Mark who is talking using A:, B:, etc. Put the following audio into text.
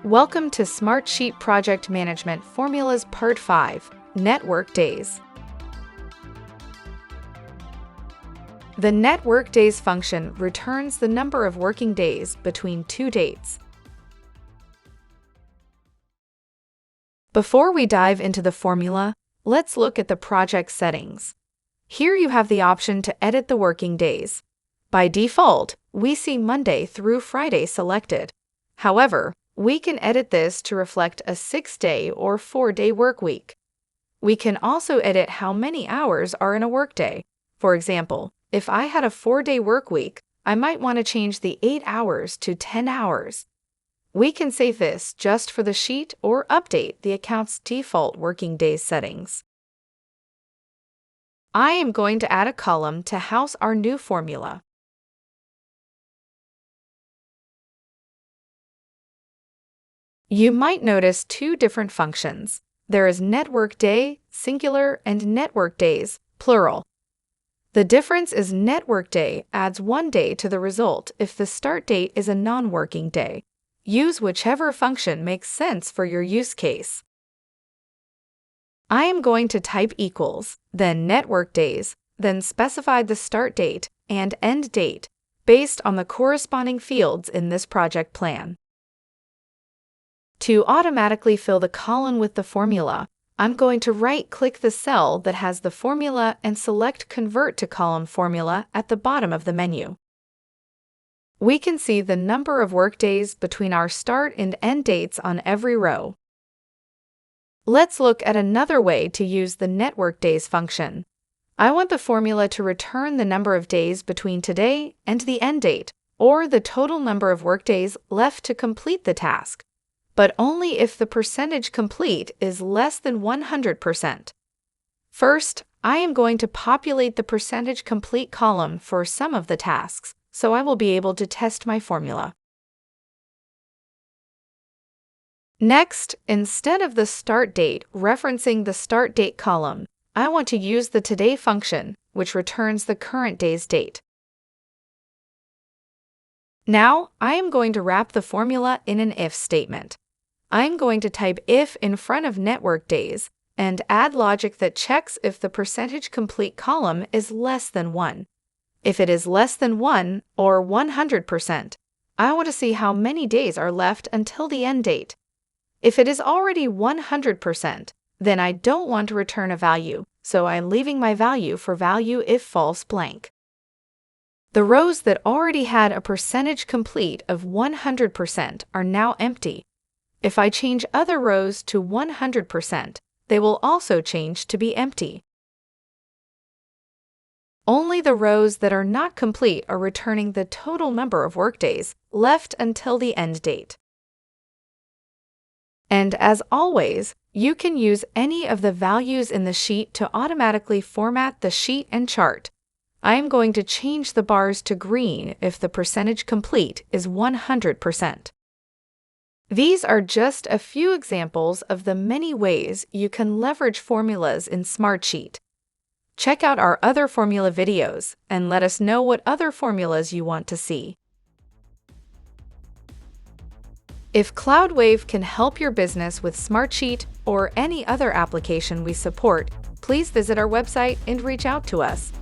A: Welcome to Smartsheet Project Management Formulas Part 5, Network Days. The Network Days function returns the number of working days between two dates. Before we dive into the formula, let's look at the project settings. Here you have the option to edit the working days. By default, we see Monday through Friday selected. However, we can edit this to reflect a 6-day or 4-day work week. We can also edit how many hours are in a workday. For example, if I had a 4-day work week, I might want to change the 8 hours to 10 hours. We can save this just for the sheet or update the account's default working days settings. I am going to add a column to house our new formula. You might notice two different functions. There is network day, singular, and network days, plural. The difference is network day adds 1 day to the result if the start date is a non-working day. Use whichever function makes sense for your use case. I am going to type equals, then network days, then specify the start date and end date based on the corresponding fields in this project plan. To automatically fill the column with the formula, I'm going to right-click the cell that has the formula and select Convert to Column Formula at the bottom of the menu. We can see the number of workdays between our start and end dates on every row. Let's look at another way to use the network days function. I want the formula to return the number of days between today and the end date, or the total number of workdays left to complete the task, but only if the percentage complete is less than 100%. First, I am going to populate the percentage complete column for some of the tasks, so I will be able to test my formula. Next, instead of the start date referencing the start date column, I want to use the today function, which returns the current day's date. Now, I am going to wrap the formula in an if statement. I'm going to type if in front of network days and add logic that checks if the percentage complete column is less than 1. If it is less than 1 or 100%, I want to see how many days are left until the end date. If it is already 100%, then I don't want to return a value, so I'm leaving my value for value if false blank. The rows that already had a percentage complete of 100% are now empty. If I change other rows to 100%, they will also change to be empty. Only the rows that are not complete are returning the total number of workdays left until the end date. And as always, you can use any of the values in the sheet to automatically format the sheet and chart. I am going to change the bars to green if the percentage complete is 100%. These are just a few examples of the many ways you can leverage formulas in Smartsheet. Check out our other formula videos and let us know what other formulas you want to see. If CloudWave can help your business with Smartsheet or any other application we support, please visit our website and reach out to us.